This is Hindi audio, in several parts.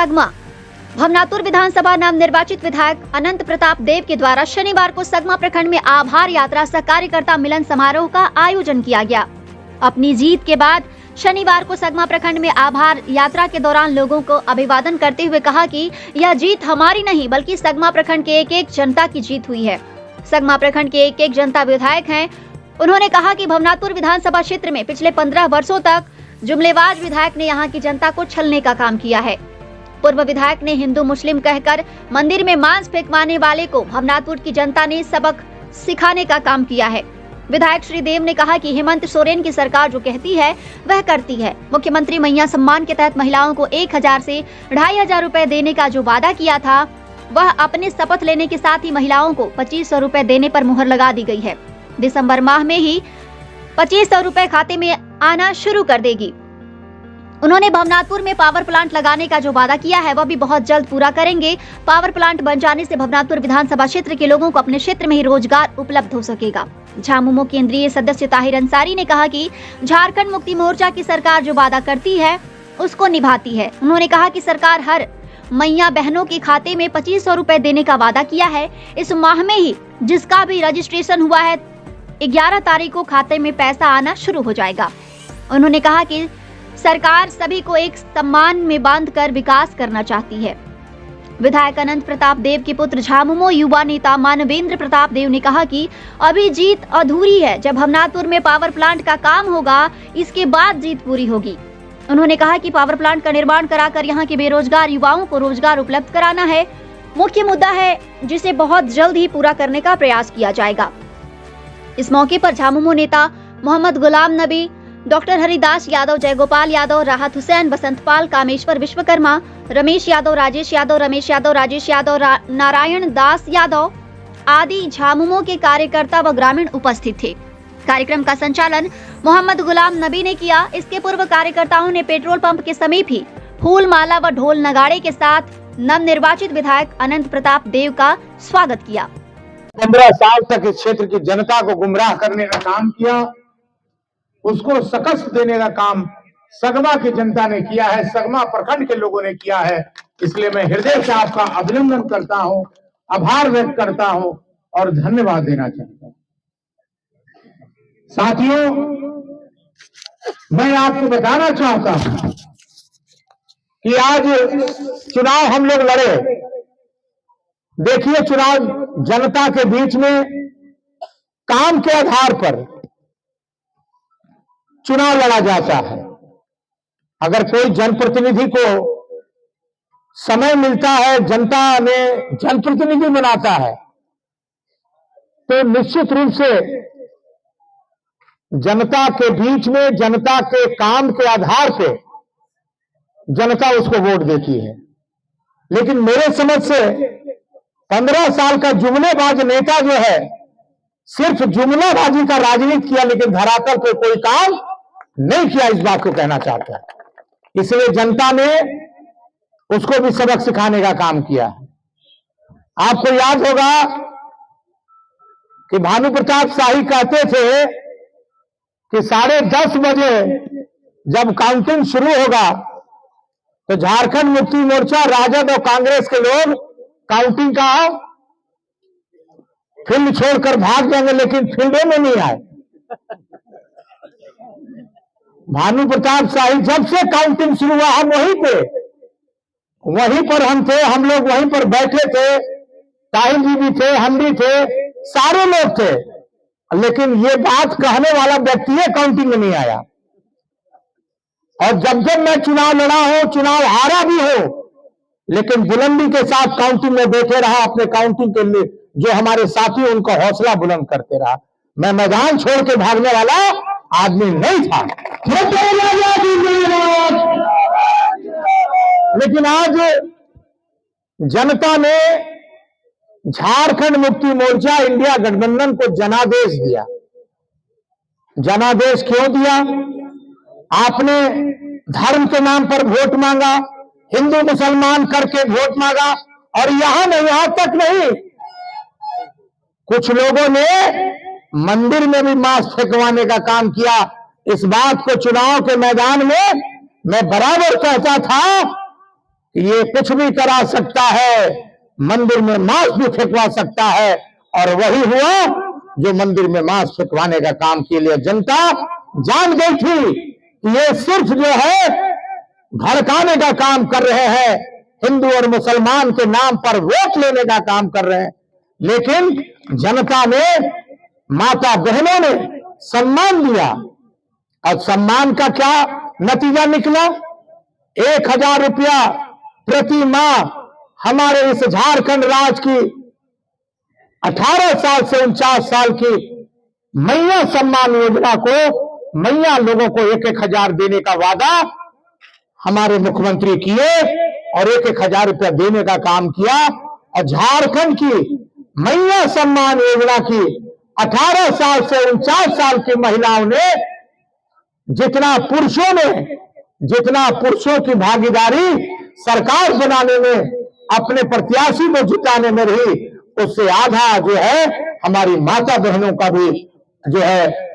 सगमा। भवनातुर विधानसभा नवनिर्वाचित विधायक अनंत प्रताप देव के द्वारा शनिवार को सगमा प्रखंड में आभार यात्रा सह कार्यकर्ता मिलन समारोह का आयोजन किया गया। अपनी जीत के बाद शनिवार को सगमा प्रखंड में आभार यात्रा के दौरान लोगों को अभिवादन करते हुए कहा कि यह जीत हमारी नहीं बल्कि सगमा प्रखंड के एक एक जनता की जीत हुई है। सगमा प्रखंड के एक एक जनता विधायक हैं। उन्होंने कहा कि भवनातुर विधानसभा क्षेत्र में पिछले 15 वर्षों तक जुमलेबाज विधायक ने यहां की जनता को छलने का काम किया है। पूर्व विधायक ने हिंदू मुस्लिम कहकर मंदिर में मांस फेंकवाने वाले को भवनातुर की जनता ने सबक सिखाने का काम किया है। विधायक श्री देव ने कहा कि हेमंत सोरेन की सरकार जो कहती है वह करती है। मुख्यमंत्री मैया सम्मान के तहत महिलाओं को 1000 से 2500 रुपए देने का जो वादा किया था वह अपने शपथ लेने के साथ ही महिलाओं को 2500 रुपए देने पर मुहर लगा दी गई है। दिसंबर माह में ही 2500 रुपए खाते में आना शुरू कर देगी। उन्होंने भवनातुर में पावर प्लांट लगाने का जो वादा किया है वह भी बहुत जल्द पूरा करेंगे। पावर प्लांट बन जाने से भवनातुर विधानसभा क्षेत्र के लोगों को अपने क्षेत्र में ही रोजगार उपलब्ध हो सकेगा। झामुमो केंद्रीय सदस्य ताहिर अंसारी ने कहा कि झारखंड मुक्ति मोर्चा की सरकार जो वादा करती है उसको निभाती है। उन्होंने कहा कि सरकार हर मैया बहनों के खाते में 2500 रुपए देने का वादा किया है। इस माह में ही जिसका भी रजिस्ट्रेशन हुआ है 11 तारीख को खाते में पैसा आना शुरू हो जाएगा। उन्होंने कहा कि सरकार सभी को एक सम्मान में बांधकर विकास करना चाहती है। विधायक अनंत प्रताप देव के पुत्र झामुमो युवा नेता मानवेंद्र प्रताप देव ने कहा कि अभी जीत अधूरी है। जब भवनातुर में पावर प्लांट का काम होगा इसके बाद जीत पूरी होगी। उन्होंने कहा कि पावर प्लांट का निर्माण कराकर यहाँ के बेरोजगार युवाओं को रोजगार उपलब्ध कराना है मुख्य मुद्दा है, जिसे बहुत जल्द ही पूरा करने का प्रयास किया जाएगा। इस मौके पर झामुमो नेता मोहम्मद गुलाम नबी, डॉक्टर हरिदास यादव, जयगोपाल यादव, राहत हुसैन, बसंतपाल, कामेश्वर विश्वकर्मा, रमेश यादव, राजेश यादव, रमेश यादव, राजेश यादव, नारायण दास यादव आदि झामुमो के कार्यकर्ता व ग्रामीण उपस्थित थे। कार्यक्रम का संचालन मोहम्मद गुलाम नबी ने किया। इसके पूर्व कार्यकर्ताओं ने पेट्रोल पंप के समीप ही फूल माला व ढोल नगाड़े के साथ नवनिर्वाचित विधायक अनंत प्रताप देव का स्वागत किया। 15 साल तक इस क्षेत्र की जनता को गुमराह करने का काम किया, उसको शिकस्त देने का काम सगमा की जनता ने किया है, सगमा प्रखंड के लोगों ने किया है। इसलिए मैं हृदय से आपका अभिनंदन करता हूं, आभार व्यक्त करता हूं और धन्यवाद देना चाहता हूं। साथियों, मैं आपको बताना चाहता हूं कि आज चुनाव हम लोग लड़े। देखिए, चुनाव जनता के बीच में काम के आधार पर चुनाव लड़ा जाता है। अगर कोई जनप्रतिनिधि को समय मिलता है, जनता ने जनप्रतिनिधि बनाता है, तो निश्चित रूप से जनता के बीच में जनता के काम के आधार पे जनता उसको वोट देती है। लेकिन मेरे समझ से 15 साल का जुमलेबाज नेता जो है सिर्फ जुमलाबाजी का राजनीति किया, लेकिन धरातल पे कोई काम नहीं किया। इस बात को कहना चाहता है। इसलिए जनता ने उसको भी सबक सिखाने का काम किया। आपको याद होगा कि भानु प्रताप शाही कहते थे कि 10:30 बजे जब काउंटिंग शुरू होगा तो झारखंड मुक्ति मोर्चा, राजद और कांग्रेस के लोग काउंटिंग का फील्ड छोड़कर भाग जाएंगे, लेकिन फील्डों में नहीं आए। भानु प्रताप शाही जब से काउंटिंग शुरू हुआ हम वहीं पर हम थे, हम लोग वहीं पर बैठे थे। ताहिर जी भी थे, हम भी थे, सारे लोग थे। लेकिन ये बात कहने वाला व्यक्ति काउंटिंग में नहीं आया। और जब जब मैं चुनाव लड़ा हूं, चुनाव हारा भी हो, लेकिन बुलंदी के साथ काउंटिंग में बैठे रहा। अपने काउंटिंग के लिए जो हमारे साथी उनका हौसला बुलंद करते रहा। मैं मैदान छोड़ के भागने वाला आदमी नहीं था। लेकिन आज जनता ने झारखंड मुक्ति मोर्चा इंडिया गठबंधन को जनादेश दिया। जनादेश क्यों दिया? आपने धर्म के नाम पर वोट मांगा, हिंदू मुसलमान करके वोट मांगा, और यहां तक नहीं, कुछ लोगों ने मंदिर में भी मांस फेंकवाने का काम किया। इस बात को चुनाव के मैदान में मैं बराबर कहता था कि ये कुछ भी करा सकता है, मंदिर में मांस भी फेंकवा सकता है, और वही हुआ जो मंदिर में मांस फेंकवाने का काम के लिए जनता जान गई थी कि ये सिर्फ जो है भड़काने का काम कर रहे हैं, हिंदू और मुसलमान के नाम पर वोट लेने का काम कर रहे हैं। लेकिन जनता ने, माता बहनों ने सम्मान दिया, और सम्मान का क्या नतीजा निकला? 1,000 रुपया प्रति माह हमारे इस झारखंड राज्य की 18 साल से 49 साल की मैया सम्मान योजना को, मैया लोगों को 1,000 देने का वादा हमारे मुख्यमंत्री किए, और 1,000 रुपया देने का काम किया। और झारखंड की मैया सम्मान योजना की 18 साल से 49 साल की महिलाओं ने, जितना पुरुषों की भागीदारी सरकार बनाने में, अपने प्रत्याशी को जिताने में रही, उससे आधा जो है हमारी माता बहनों का भी जो है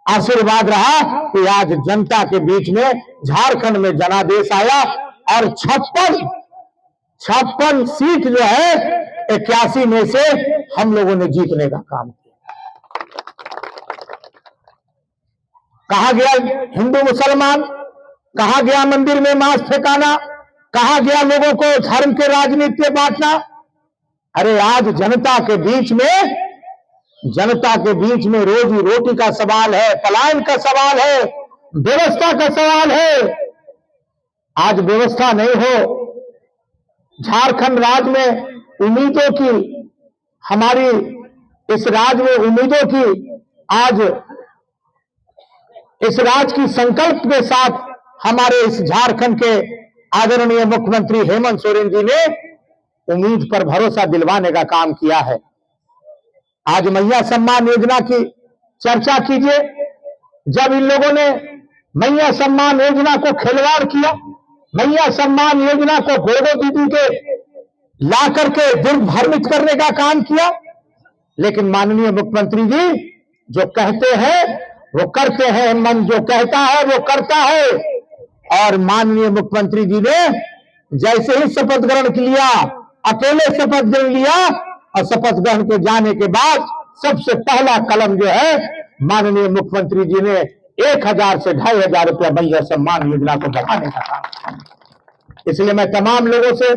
आशीर्वाद रहा कि आज जनता के बीच में झारखंड में जनादेश आया, और 56 सीट जो है 81 में से हम लोगों ने जीतने का काम किया। कहा गया हिंदू मुसलमान, कहा गया मंदिर में मांस फेंकाना, कहा गया लोगों को धर्म के राजनीति में बांटना। अरे आज जनता के बीच में रोजी रोटी का सवाल है, पलायन का सवाल है, व्यवस्था का सवाल है। आज व्यवस्था नहीं हो, झारखंड राज्य में उम्मीदों की, हमारी इस राज्य में उम्मीदों की, आज इस राज्य की संकल्प के साथ हमारे इस झारखंड के आदरणीय मुख्यमंत्री हेमंत सोरेन जी ने उम्मीद पर भरोसा दिलवाने का काम किया है। आज मैया सम्मान योजना की चर्चा कीजिए। जब इन लोगों ने मैया सम्मान योजना को खिलवाड़ किया, मैया सम्मान योजना को गोदो दीदी के ला करके दुर्भ्रमित करने का काम किया, लेकिन माननीय मुख्यमंत्री जी जो कहते हैं वो करते हैं, मन जो कहता है वो करता है। और माननीय मुख्यमंत्री जी ने जैसे ही शपथ ग्रहण लिया, अकेले शपथ ग्रहण लिया, और शपथ ग्रहण के जाने के बाद सबसे पहला कलम जो है माननीय मुख्यमंत्री जी ने 1,000 से 2,500 रुपया मैया सम्मान योजना को बढ़ाने का काम किया। इसलिए मैं तमाम लोगों से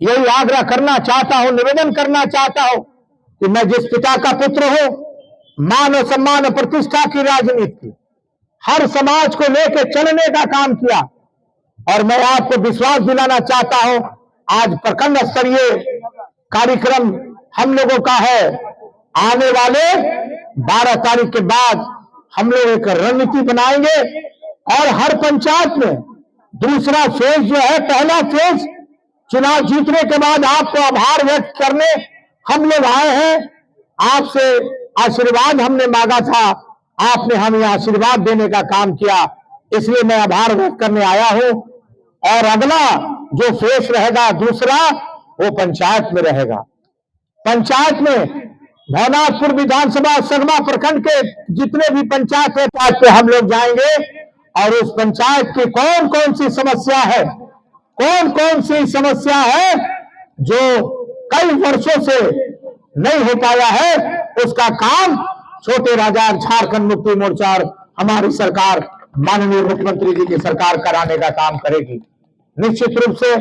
यही आग्रह करना चाहता हूं, निवेदन करना चाहता हूं कि मैं जिस पिता का पुत्र हूं, मान और सम्मान और प्रतिष्ठा की राजनीति, हर समाज को लेकर चलने का काम किया। और मैं आपको विश्वास दिलाना चाहता हूं, आज प्रखंड स्तरीय कार्यक्रम हम लोगों का है। आने वाले 12 तारीख के बाद हम लोग एक रणनीति बनाएंगे, और हर पंचायत में दूसरा फेज जो है, पहला फेज चुनाव जीतने के बाद आपको आभार व्यक्त करने हम लोग आए हैं। आपसे आशीर्वाद हमने मांगा था, आपने हमें आशीर्वाद देने का काम किया, इसलिए मैं आभार व्यक्त करने आया हूं। और अगला जो फेज रहेगा दूसरा, वो पंचायत में रहेगा। पंचायत में भवनाथपुर विधानसभा सगमा प्रखंड के जितने भी पंचायत है, पे हम लोग जाएंगे, और उस पंचायत की कौन कौन सी समस्या है, कौन कौन सी समस्या है जो कई वर्षों से नहीं हो पाया है, उसका काम छोटे राजा झारखंड मुक्ति मोर्चा और हमारी सरकार, माननीय मुख्यमंत्री जी की सरकार कराने का काम करेगी। निश्चित रूप से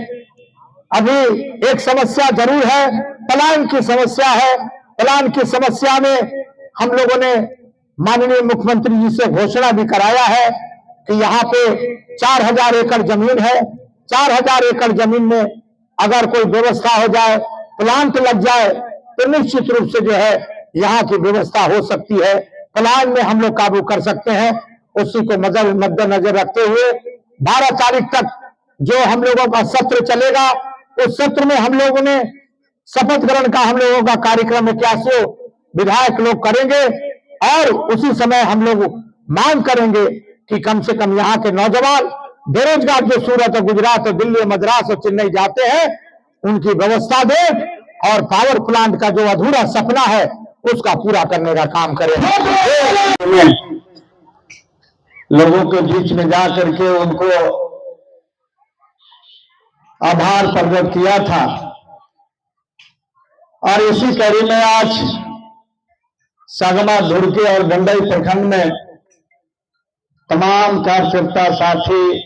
अभी एक समस्या जरूर है, पलायन की समस्या है। पलायन की समस्या में हम लोगों ने माननीय मुख्यमंत्री जी से घोषणा भी कराया है कि यहाँ पे 4,000 एकड़ जमीन है। 4,000 एकड़ जमीन में अगर कोई व्यवस्था हो जाए, प्लांट लग जाए, तो निश्चित रूप से जो है यहाँ की व्यवस्था हो सकती है। पलायन में हम लोग काबू कर सकते हैं। उसी को मद्देनजर रखते हुए 12 तारीख तक जो हम लोगों का सत्र चलेगा, उस सत्र में हम लोगों ने शपथ ग्रहण का हम लोगों का कार्यक्रम 81 विधायक लोग करेंगे, और उसी समय हम लोग मांग करेंगे कि कम से कम यहाँ के नौजवान बेरोजगार जो सूरत और गुजरात और दिल्ली, मद्रास और चेन्नई जाते हैं, उनकी व्यवस्था दे, और पावर प्लांट का जो अधूरा सपना है उसका पूरा करने का काम करें। लोगों के बीच में जा करके उनको आभार प्रकट किया था। और इसी कड़ी में आज सगमा, धुरकी और गंडई प्रखंड में तमाम कार्यकर्ता साथी,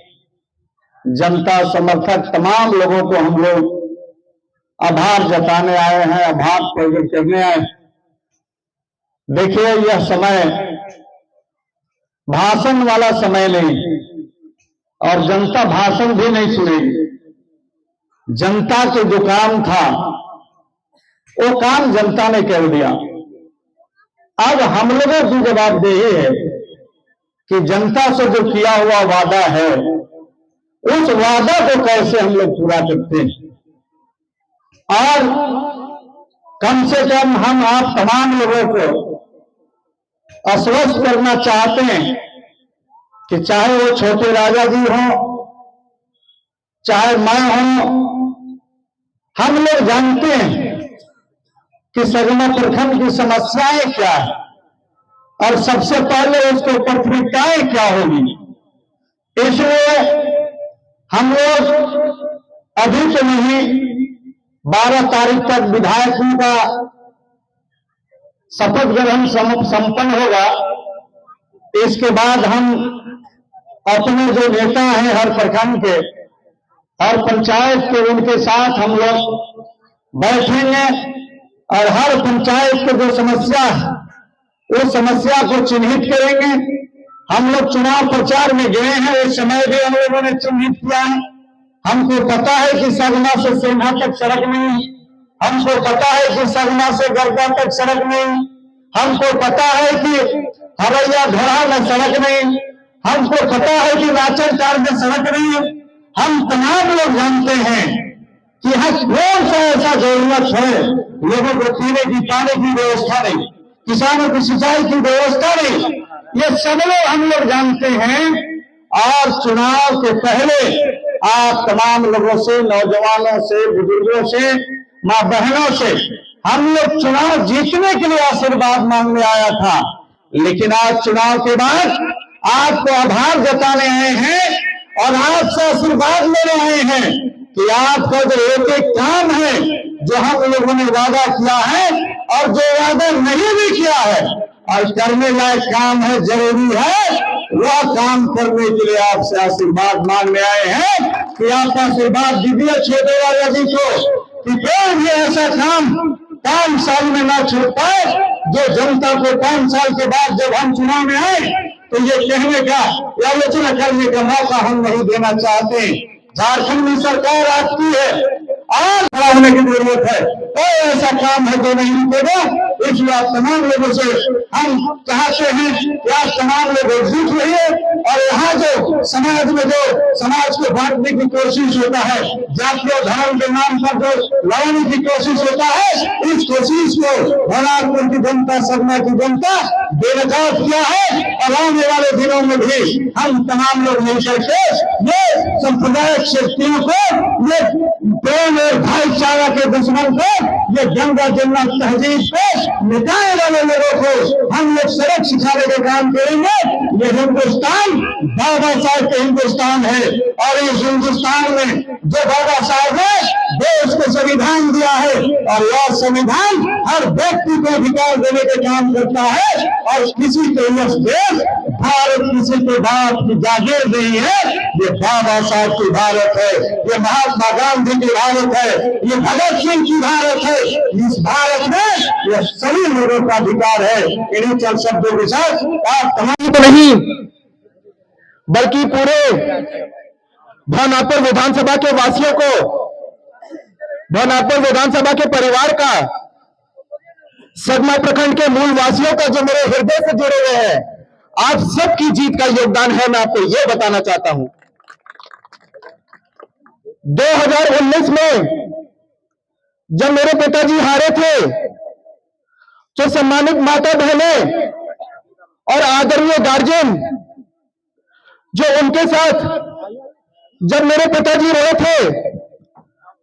जनता समर्थक, तमाम लोगों को हम लोग आभार जताने आए हैं, आभार प्रकट करने आए। देखिए, यह समय भाषण वाला समय नहीं, और जनता भाषण भी नहीं सुनेगी। जनता के जो काम था वो काम जनता ने कर दिया। अब हम लोगों की जवाबदेही है कि जनता से जो किया हुआ वादा है उस वादा को कैसे हम लोग पूरा करते हैं। और कम से कम हम आप तमाम लोगों को आश्वस्त करना चाहते हैं कि चाहे वो छोटे राजा जी हों, चाहे मैं हूं, हम लोग जानते हैं कि सगमा प्रखंड की समस्याएं क्या है और सबसे पहले उसको प्राथमिकताएं क्या होगी। इसलिए हम लोग अभी तो नहीं, 12 तारीख तक विधायकों का शपथ ग्रहण संपन्न होगा। इसके बाद हम अपने जो नेता हैं हर प्रखंड के, हर पंचायत के, उनके साथ हम लोग बैठेंगे और हर पंचायत की जो समस्या है उस समस्या को चिन्हित करेंगे। हम लोग चुनाव प्रचार में गए हैं, उस समय भी हम लोगों ने चिन्हित किया है। हमको पता है कि सगमा से सेंधा तक सड़क नहीं, हमको पता है कि सगमा से गरगा तक सड़क नहीं, हमको पता है कि हरैया धोरा में सड़क नहीं, हमको पता है कि नाचनटार में सड़क नहीं। हम तमाम लोग जानते हैं कि हर कौन सा ऐसा जरूरत है, लोगों को पीने की पानी की व्यवस्था नहीं, किसानों की सिंचाई की व्यवस्था नहीं, ये सब लोग हम लोग जानते हैं। और चुनाव के पहले आप तमाम लोगों से, नौजवानों से, बुजुर्गों से, मां बहनों से हम लोग चुनाव जीतने के लिए आशीर्वाद मांगने आया था। लेकिन आज चुनाव के बाद आपको आभार जताने आए हैं और आपसे आशीर्वाद लेने आए हैं कि आपका जो एक एक काम है, जो हम लोगों ने वादा किया है और जो वादा नहीं भी किया है और करने लायक काम है, जरूरी है, वह काम करने के लिए आपसे आशीर्वाद मांगने आए हैं कि आप आशीर्वाद दीजिए छोटे राजा जी को कि कोई भी ऐसा काम 5 साल में ना छूट पाए, जो जनता को 5 साल के बाद जब हम चुनाव में आए तो ये कहने का या आलोचना करने का मौका हम नहीं देना चाहते। झारखंड में सरकार आपकी है, आज खड़ा होने की जरूरत है, कोई ऐसा काम है जो नहीं रुकेगा। इसलिए आप तमाम लोगों से हम चाहते हैं कि आप तमाम लोग एकजुट रहिए और यहाँ जो समाज में जो समाज को बांटने की कोशिश होता है, जाति और धर्म के नाम पर जो लड़ने की कोशिश होता है, इस कोशिश को भरतपुर की जनता, सगमा की जनता बेनकाब किया है। और आने वाले दिनों में भी हम तमाम लोग मिलकर के ये सांप्रदायिक शक्तियों को, ये प्रेम और भाईचारा के दुश्मन को, ये गंगा जमुना तहजीब को मिटाने वाले लोगों को हम लोग सड़क सिखाने का काम करेंगे। ये हिंदुस्तान बाबा साहब का हिंदुस्तान है और इस हिंदुस्तान में जो बाबा साहब ने देश को संविधान दिया है और यह संविधान हर व्यक्ति को अधिकार देने का काम करता है। और किसी को यह देश भारत किसी के बाप की जागीर नहीं है, ये बाबा साहब की भारत है, ये महात्मा गांधी की भारत है, ये भगत सिंह की भारत है। इस भारत में ये सभी लोगों का अधिकार है। इन्हीं चंद शब्दों के साथ आप तमाम को नहीं बल्कि पूरे भवनाथपुर विधानसभा के वासियों को, भवनाथपुर विधानसभा के परिवार का, सगमा प्रखंड के मूल वासियों का जो मेरे हृदय से जुड़े हुए हैं, आप सबकी जीत का योगदान है। मैं आपको यह बताना चाहता हूं, 2019 में जब मेरे पिताजी हारे थे तो सम्मानित माता बहनें और आदरणीय गार्जियन जो उनके साथ जब मेरे पिताजी रहे थे,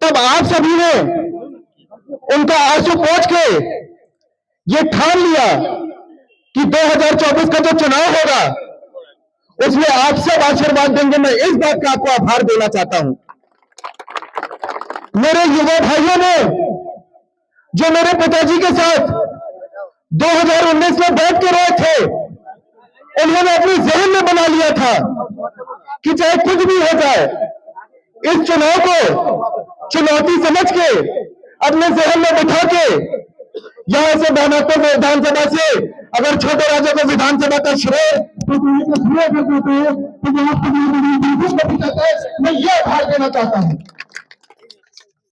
तब आप सभी ने उनका आंसू पोंछ के ये ठान लिया कि 2024 का जो चुनाव होगा उसमें आप सब आशीर्वाद देंगे। मैं इस बात का आपको आभार देना चाहता हूं। मेरे युवा भाइयों ने जो मेरे पिताजी के साथ 2019 में बैठ के रहे थे, उन्होंने अपने जहन में बना लिया था कि चाहे कुछ भी हो जाए, इस चुनाव को चुनौती समझ के अपने जहन में बिठा के यहां से बहनापुर विधानसभा से अगर छोटे राजा को विधानसभा का श्रेय मैं ये भार देना चाहता हूं।